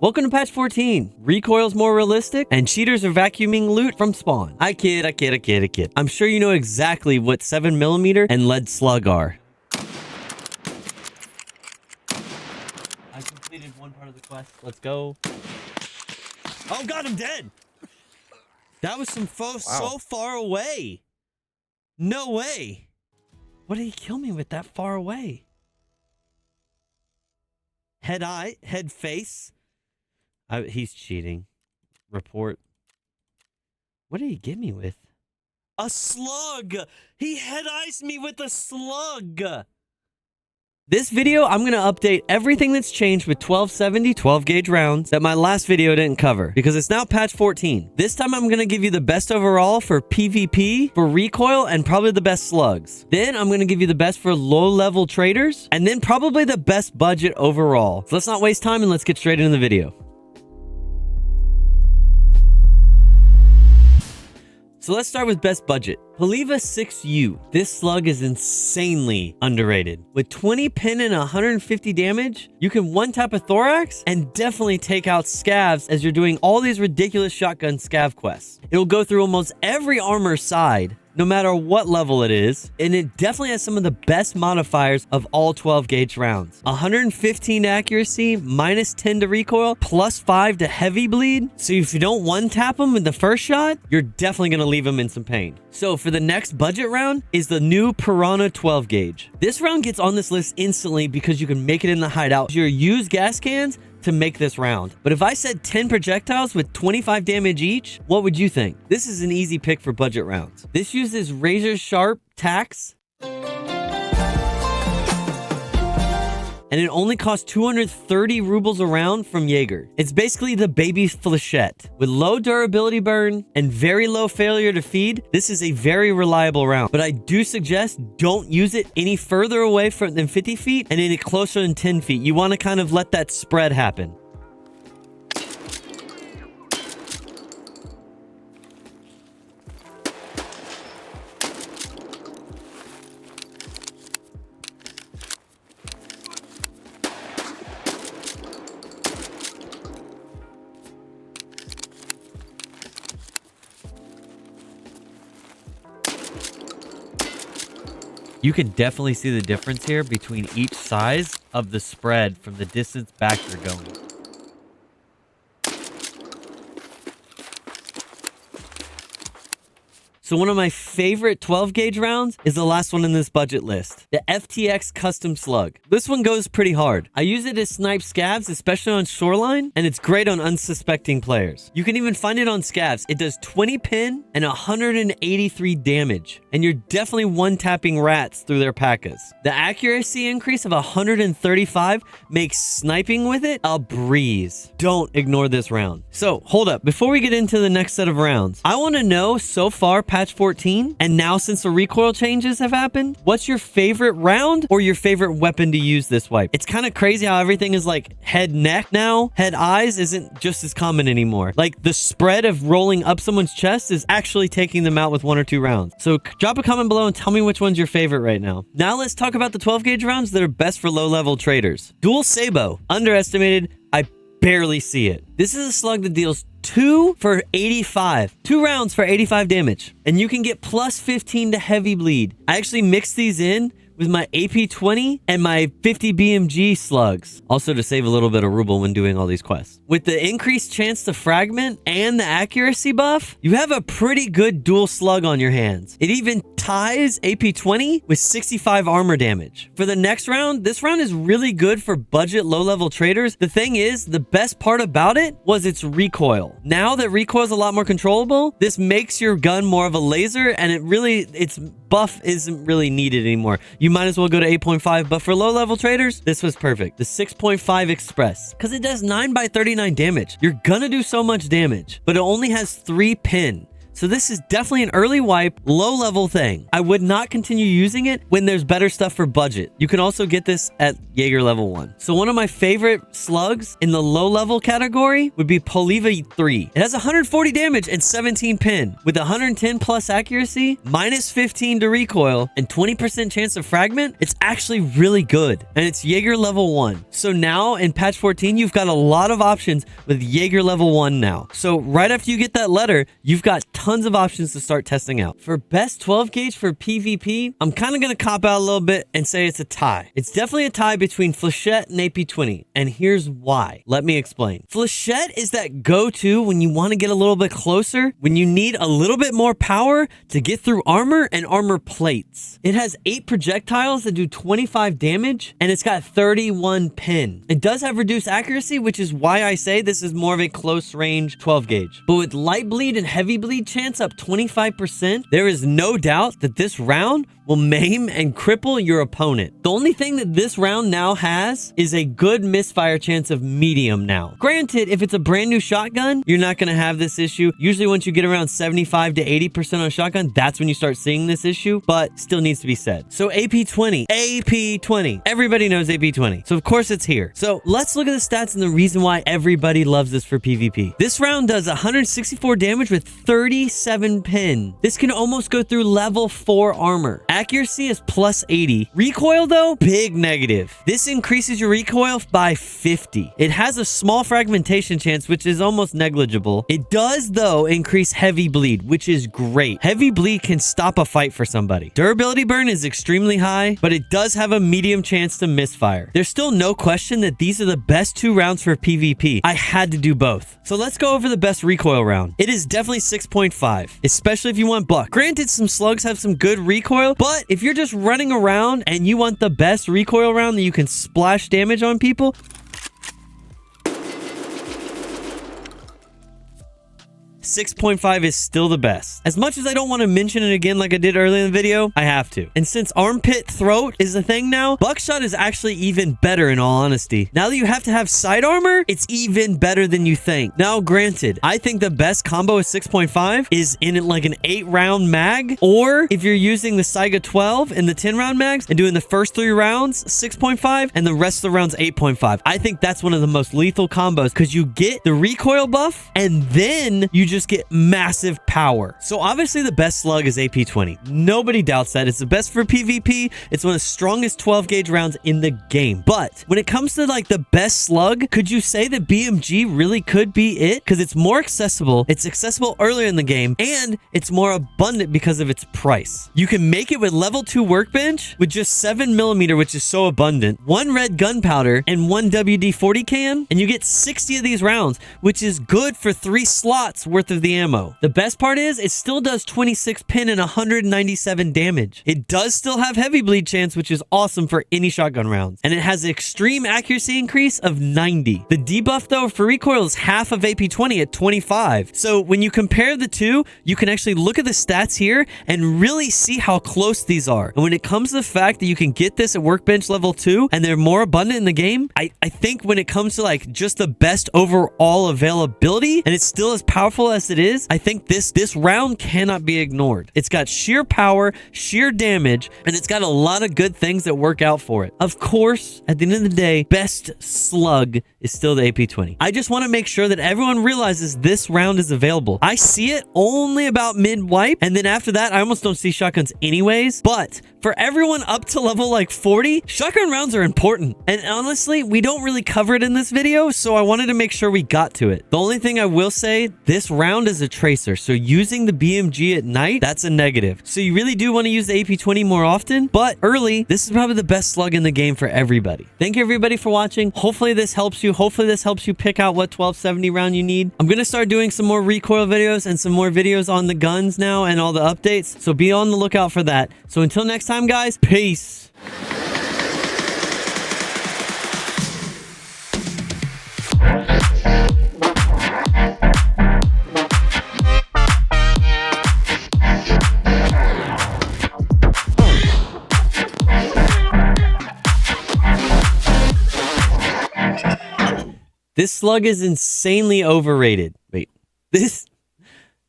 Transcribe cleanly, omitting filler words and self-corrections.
Welcome to patch 14. Recoil's more realistic, and cheaters are vacuuming loot from spawn. I kid. I'm sure you know exactly what 7mm and lead slug are. I completed one part of the quest. Let's go. Oh god, I'm dead! That was some so far away. No way. What did he kill me with that far away? Head eye, head face. He's cheating. Report. What did he get me with? A slug! He head eyes me with a slug! This video, I'm going to update everything that's changed with 1270 12 gauge rounds that my last video didn't cover because it's now patch 14. This time I'm going to give you the best overall for PvP, for recoil, and probably the best slugs. Then I'm going to give you the best for low level traders, and then probably the best budget overall. So let's not waste time and let's get straight into the video. So let's start with best budget. Paliva 6U. This slug is insanely underrated. With 20 pin and 150 damage, you can one-tap a thorax and definitely take out scavs as you're doing all these ridiculous shotgun scav quests. It'll go through almost every armor side, no matter what level it is, and it definitely has some of the best modifiers of all 12 gauge rounds. 115 accuracy, -10 to recoil, +5 to heavy bleed. So if you don't one-tap them in the first shot, you're definitely going to leave them in some pain. So for the next budget round is the new Piranha 12 gauge. This round gets on this list instantly because you can make it in the hideout. You use gas cans to make this round. But if I said 10 projectiles with 25 damage each, what would you think? This is an easy pick for budget rounds. This uses razor sharp tacks, and it only costs 230 rubles a round from Jaeger. It's basically the baby flechette. With low durability burn and very low failure to feed, this is a very reliable round. But I do suggest don't use it any further away than 50 feet and any closer than 10 feet. You want to kind of let that spread happen. You can definitely see the difference here between each size of the spread from the distance back you're going. So one of my favorite 12 gauge rounds is the last one in this budget list, the FTX Custom Slug. This one goes pretty hard. I use it to snipe scavs, especially on shoreline, and it's great on unsuspecting players. You can even find it on scavs. It does 20 pin and 183 damage, and you're definitely one-tapping rats through their packas. The accuracy increase of 135 makes sniping with it a breeze. Don't ignore this round. So hold up, before we get into the next set of rounds, I want to know so far patch 14, and now since the recoil changes have happened, what's your favorite round or your favorite weapon to use this wipe? It's kind of crazy how everything is like head neck now. Head eyes isn't just as common anymore. Like the spread of rolling up someone's chest is actually taking them out with 1 or 2 rounds. So drop a comment below and tell me which one's your favorite right now. Now let's talk about the 12 gauge rounds that are best for low level traders. Dual Sabo, underestimated. I barely see it. This is a slug that deals 2 for 85. 2 rounds for 85 damage. And you can get +15 to heavy bleed. I actually mixed these in with my AP-20 and my 50 BMG slugs. Also to save a little bit of ruble when doing all these quests. With the increased chance to fragment and the accuracy buff, you have a pretty good dual slug on your hands. It even ties AP-20 with 65 armor damage. For the next round, this round is really good for budget low-level traders. The thing is, the best part about it was its recoil. Now that recoil is a lot more controllable, this makes your gun more of a laser, and its buff isn't really needed anymore. You might as well go to 8.5, but for low-level traders, this was perfect. The 6.5 Express, because it does 9 by 39 damage. You're gonna do so much damage, but it only has 3 pin. So this is definitely an early wipe, low level thing. I would not continue using it when there's better stuff for budget. You can also get this at Jaeger level 1. So one of my favorite slugs in the low level category would be Poliva 3. It has 140 damage and 17 pin with 110 plus accuracy, minus 15 to recoil, and 20% chance of fragment. It's actually really good, and it's Jaeger level 1. So now in patch 14, you've got a lot of options with Jaeger level 1 now. So right after you get that letter, you've got tons of options to start testing out. For best 12 gauge for PvP, I'm kind of going to cop out a little bit and say it's a tie. It's definitely a tie between Flechette and AP20, and here's why. Let me explain. Flechette is that go-to when you want to get a little bit closer, when you need a little bit more power to get through armor and armor plates. It has 8 projectiles that do 25 damage, and it's got 31 pin. It does have reduced accuracy, which is why I say this is more of a close range 12 gauge. But with light bleed and heavy bleed chance up 25%, there is no doubt that this round will maim and cripple your opponent. The only thing that this round now has is a good misfire chance of medium now. Granted, if it's a brand new shotgun, you're not going to have this issue. Usually once you get around 75 to 80% on a shotgun, that's when you start seeing this issue, but still needs to be said. So AP20, AP20. Everybody knows AP20. So of course it's here. So let's look at the stats and the reason why everybody loves this for PvP. This round does 164 damage with 37 pin. This can almost go through level 4 armor. Accuracy is plus 80. Recoil though, big negative. This increases your recoil by 50. It has a small fragmentation chance, which is almost negligible. It does though increase heavy bleed, which is great. Heavy bleed can stop a fight for somebody. Durability burn is extremely high, but it does have a medium chance to misfire. There's still no question that these are the best 2 rounds for PvP. I had to do both. So let's go over the best recoil round. It is definitely 6.5, especially if you want buck. Granted, some slugs have some good recoil, but if you're just running around and you want the best recoil round that you can splash damage on people, 6.5 is still the best. As much as I don't want to mention it again like I did earlier in the video, I have to. And since armpit throat is a thing now, buckshot is actually even better in all honesty. Now that you have to have side armor, it's even better than you think. Now granted, I think the best combo with 6.5 is in like an 8-round mag, or if you're using the Saiga 12 and the 10-round mags and doing the first 3 rounds 6.5 and the rest of the rounds 8.5. I think that's one of the most lethal combos because you get the recoil buff and then you just get massive power. So obviously the best slug is AP20. Nobody doubts that. It's the best for PvP. It's one of the strongest 12 gauge rounds in the game. But when it comes to like the best slug, could you say that BMG really could be it? Because it's more accessible. It's accessible earlier in the game and it's more abundant because of its price. You can make it with level 2 workbench with just 7mm, which is so abundant, 1 red gunpowder and 1 WD-40 can, and you get 60 of these rounds, which is good for 3 slots worth of the ammo. The best part is it still does 26 pin and 197 damage. It does still have heavy bleed chance, which is awesome for any shotgun rounds. And it has an extreme accuracy increase of 90. The debuff though for recoil is half of AP20 at 25. So when you compare the two, you can actually look at the stats here and really see how close these are. And when it comes to the fact that you can get this at workbench level 2 and they're more abundant in the game, I think when it comes to like just the best overall availability and it's still as powerful as it is, I think this round cannot be ignored. It's got sheer power, sheer damage, and it's got a lot of good things that work out for it. Of course, at the end of the day, best slug is still the AP20. I just want to make sure that everyone realizes this round is available. I see it only about mid-wipe, and then after that, I almost don't see shotguns anyways, but for everyone up to level like 40, shotgun rounds are important. And honestly, we don't really cover it in this video, so I wanted to make sure we got to it. The only thing I will say, this round is a tracer, so using the BMG at night, that's a negative. So you really do want to use the AP20 more often, but early, this is probably the best slug in the game for everybody. Thank you everybody for watching. Hopefully this helps you. Hopefully this helps you pick out what 1270 round you need. I'm going to start doing some more recoil videos and some more videos on the guns now and all the updates, so be on the lookout for that. So until next time, guys, peace. This slug is insanely overrated. Wait, this